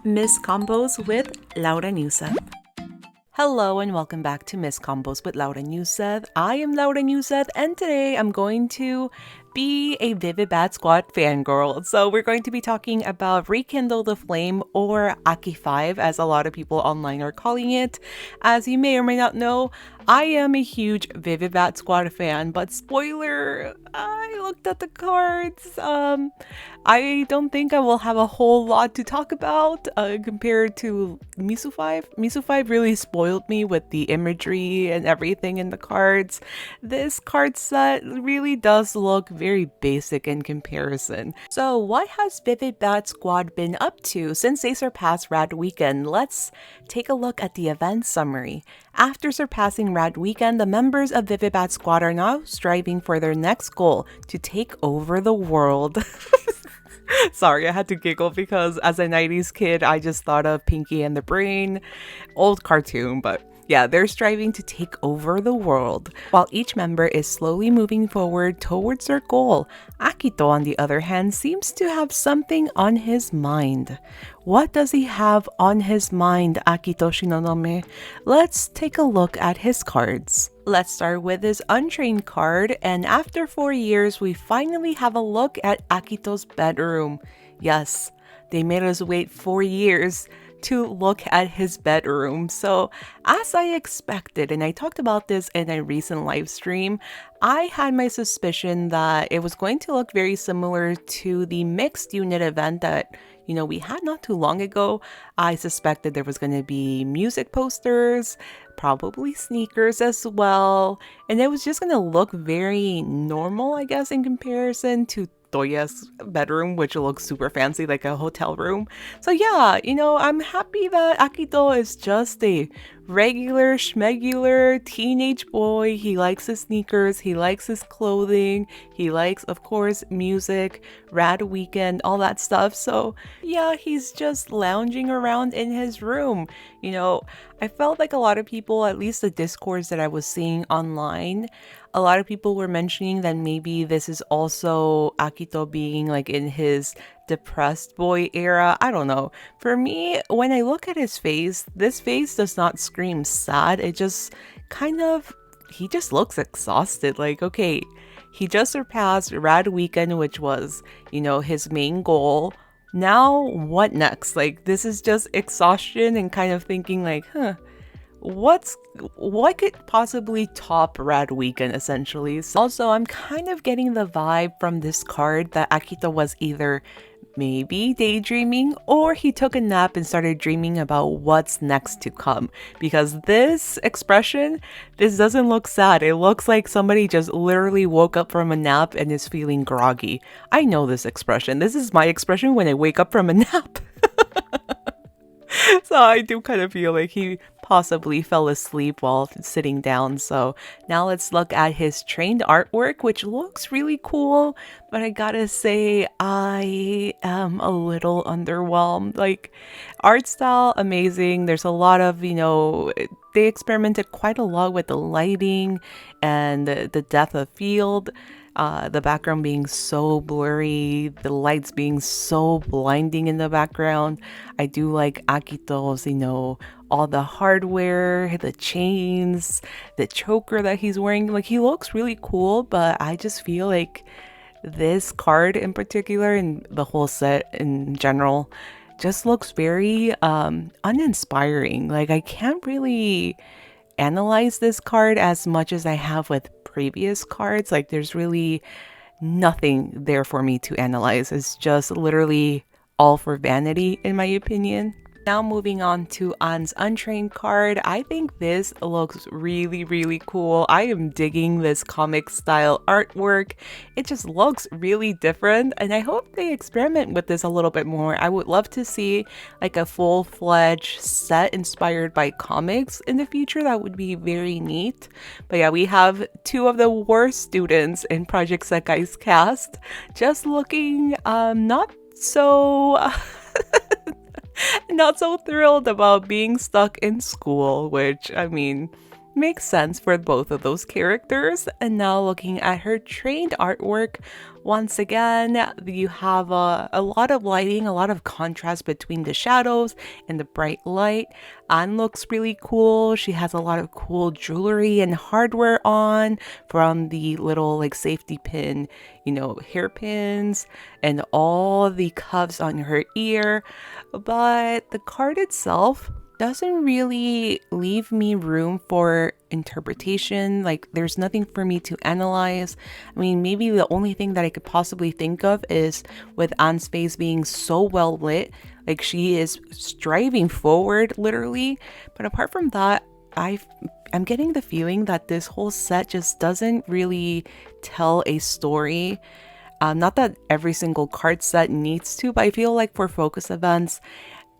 Miss Combos with Laura Newseth. Hello and welcome back to Miss Combos with Laura Newseth. I am Laura Newseth and today I'm going to be a Vivid Bad Squad fangirl. So we're going to be talking about Rekindle the Flame, or Aki5 as a lot of people online are calling it. As you may or may not know, I am a huge Vivid Bad Squad fan, but spoiler, I looked at the cards. I don't think I will have a whole lot to talk about compared to Misu 5. Misu 5 really spoiled me with the imagery and everything in the cards. This card set really does look very basic in comparison. So what has Vivid Bad Squad been up to since they surpassed RAD Weekend? Let's take a look at the event summary. After surpassing RAD Weekend, the members of Vivid Bad Squad are now striving for their next goal, to take over the world. Sorry, I had to giggle because as a 90s kid, I just thought of Pinky and the Brain. Old cartoon, but yeah, they're striving to take over the world. While each member is slowly moving forward towards their goal, Akito, on the other hand, seems to have something on his mind. What does he have on his mind, Akito Shinonome? Let's take a look at his cards. Let's start with his untrained card, and after 4 years, we finally have a look at Akito's bedroom. Yes, they made us wait 4 years to look at his bedroom. So as I expected, and I talked about this in a recent live stream, I had my suspicion that it was going to look very similar to the mixed unit event that we had not too long ago. I suspected there was going to be music posters, probably sneakers as well, and it was just going to look very normal, I guess, in comparison to Toya's bedroom, which looks super fancy, like a hotel room. So yeah, I'm happy that Akito is just a regular schmegular teenage boy. He likes his sneakers, he likes his clothing, he likes, of course, music, RAD Weekend, all that stuff. So yeah, he's just lounging around in his room. I felt like a lot of people, at least the discourse that I was seeing online, a lot of people were mentioning that maybe this is also Akito being like in his depressed boy era. I don't know. For me, when I look at his face, this face does not scream sad. It just he just looks exhausted. Like, okay, he just surpassed RAD Weekend, which was, his main goal. Now, what next? Like, this is just exhaustion and kind of thinking like, what could possibly top RAD Weekend, essentially. Also, I'm kind of getting the vibe from this card that Akito was either maybe daydreaming or he took a nap and started dreaming about what's next to come, because this expression, this doesn't look sad. It looks like somebody just literally woke up from a nap and is feeling groggy. I know this expression. This is my expression when I wake up from a nap. So I do kind of feel like he possibly fell asleep while sitting down. So now let's look at his trained artwork, which looks really cool, but I gotta say I am a little underwhelmed. Like, art style, amazing. There's a lot of, they experimented quite a lot with the lighting and the depth of field. The background being so blurry, the lights being so blinding in the background. I do like Akito's, all the hardware, the chains, the choker that he's wearing. Like, he looks really cool, but I just feel like this card in particular and the whole set in general just looks very uninspiring. Like, I can't really analyze this card as much as I have with previous cards. Like, there's really nothing there for me to analyze. It's just literally all for vanity, in my opinion. Now moving on to An's untrained card. I think this looks really, really cool. I am digging this comic style artwork. It just looks really different, and I hope they experiment with this a little bit more. I would love to see like a full-fledged set inspired by comics in the future. That would be very neat. But yeah, we have two of the worst students in Project Sekai's cast just looking not so not so thrilled about being stuck in school, which, I mean, makes sense for both of those characters. And now looking at her trained artwork, Once again, you have a lot of lighting, a lot of contrast between the shadows and the bright light. Anne looks really cool. She has a lot of cool jewelry and hardware on, from the little like safety pin, hairpins, and all the cuffs on her ear. But the card itself doesn't really leave me room for interpretation. Like, there's nothing for me to analyze. I mean, maybe the only thing that I could possibly think of is with Anne's face being so well lit, like she is striving forward literally. But apart from that, I'm getting the feeling that this whole set just doesn't really tell a story. Not that every single card set needs to, but I feel like for focus events,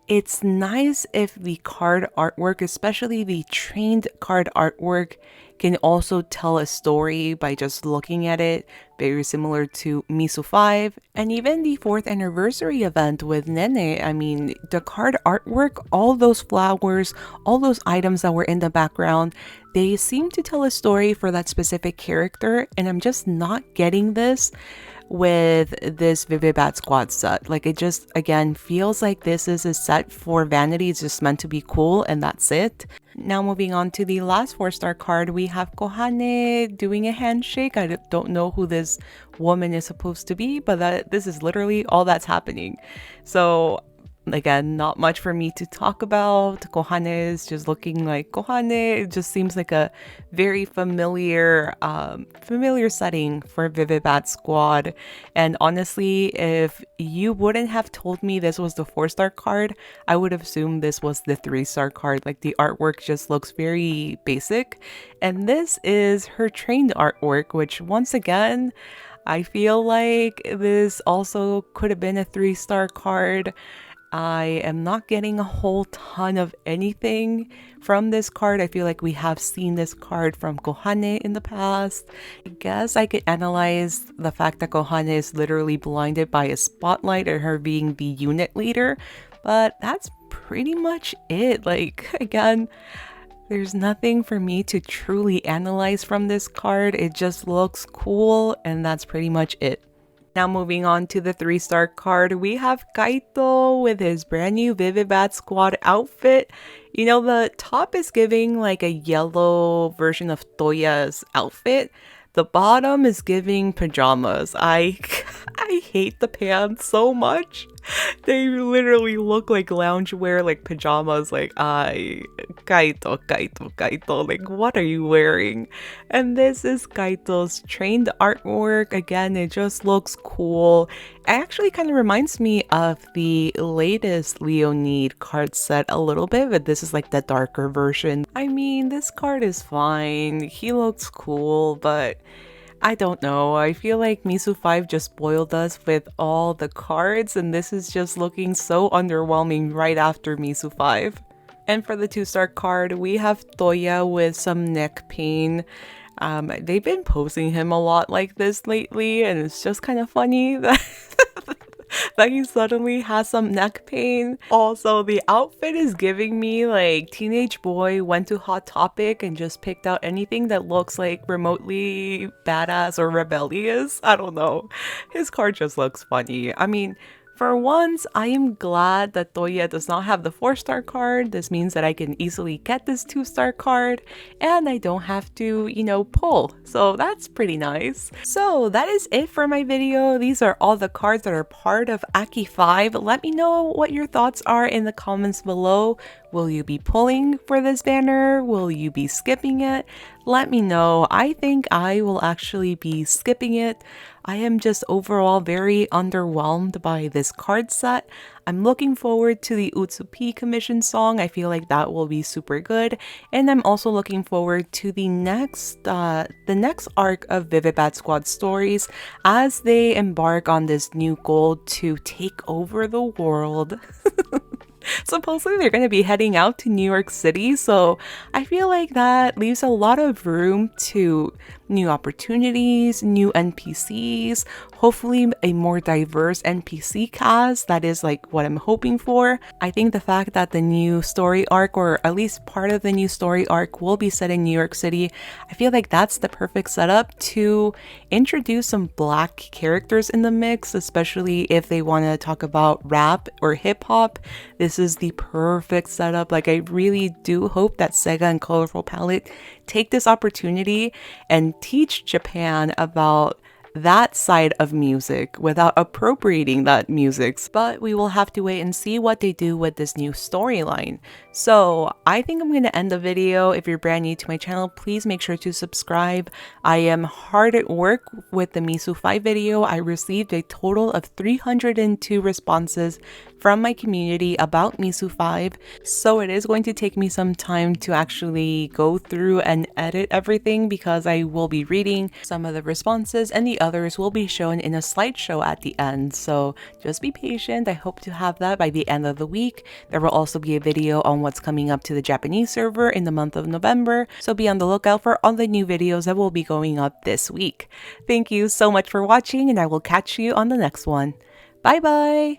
it's nice if the card artwork, especially the trained card artwork, can also tell a story by just looking at it, very similar to Misu 5 and even the 4th anniversary event with Nene. I mean, the card artwork, all those flowers, all those items that were in the background, they seem to tell a story for that specific character, and I'm just not getting this with this Vivid Bat Squad set. Like, it just, again, feels like this is a set for vanity. It's just meant to be cool, and that's it. Now moving on to the last 4-star card, we have Kohane doing a handshake. I don't know who this woman is supposed to be, but this is literally all that's happening. So again, not much for me to talk about. Kohane is just looking like Kohane. It just seems like a very familiar setting for Vivid Bat Squad. And honestly, if you wouldn't have told me this was the 4-star card, I would have assumed this was the 3-star card. Like, the artwork just looks very basic. And this is her trained artwork, which once again, I feel like this also could have been a 3-star card. I am not getting a whole ton of anything from this card. I feel like we have seen this card from Kohane in the past. I guess I could analyze the fact that Kohane is literally blinded by a spotlight and her being the unit leader, but that's pretty much it. Like, again, there's nothing for me to truly analyze from this card. It just looks cool, and that's pretty much it. Now moving on to the 3-star card, we have KAITO with his brand new Vivid Bat Squad outfit. The top is giving like a yellow version of Toya's outfit. The bottom is giving pajamas. I hate the pants so much. They literally look like loungewear, like pajamas. Like, Kaito, like, what are you wearing? And this is Kaito's trained artwork. Again, it just looks cool. It actually kind of reminds me of the latest Leonid card set a little bit, but this is like the darker version. I mean, this card is fine. He looks cool, but I don't know. I feel like Misu 5 just spoiled us with all the cards, and this is just looking so underwhelming right after Misu 5. And for the 2-star card, we have Toya with some neck pain. They've been posing him a lot like this lately, and it's just kind of funny that that he suddenly has some neck pain. Also, the outfit is giving me like teenage boy went to Hot Topic and just picked out anything that looks like remotely badass or rebellious. I don't know. His card just looks funny. I mean, for once, I am glad that Toya does not have the 4-star card. This means that I can easily get this 2-star card and I don't have to, pull. So that's pretty nice. So that is it for my video. These are all the cards that are part of Aki5. Let me know what your thoughts are in the comments below. Will you be pulling for this banner? Will you be skipping it? Let me know. I think I will actually be skipping it. I am just overall very underwhelmed by this card set. I'm looking forward to the Utsupi commission song. I feel like that will be super good. And I'm also looking forward to the next arc of Vivid Bat Squad stories as they embark on this new goal to take over the world. Supposedly they're going to be heading out to New York City, so I feel like that leaves a lot of room to new opportunities, new NPCs, hopefully a more diverse NPC cast. That is like what I'm hoping for. I think the fact that the new story arc, or at least part of the new story arc, will be set in New York City, I feel like that's the perfect setup to introduce some black characters in the mix, especially if they want to talk about rap or hip hop. This is the perfect setup. Like, I really do hope that Sega and Colorful Palette take this opportunity and teach Japan about that side of music without appropriating that music. But we will have to wait and see what they do with this new storyline. So I think I'm going to end the video. If you're brand new to my channel, please make sure to subscribe. I am hard at work with the Misu 5 video. I received a total of 302 responses from my community about Misu 5. So it is going to take me some time to actually go through and edit everything, because I will be reading some of the responses and the others will be shown in a slideshow at the end. So just be patient. I hope to have that by the end of the week. There will also be a video on what's coming up to the Japanese server in the month of November. So be on the lookout for all the new videos that will be going up this week. Thank you so much for watching, and I will catch you on the next one. Bye bye!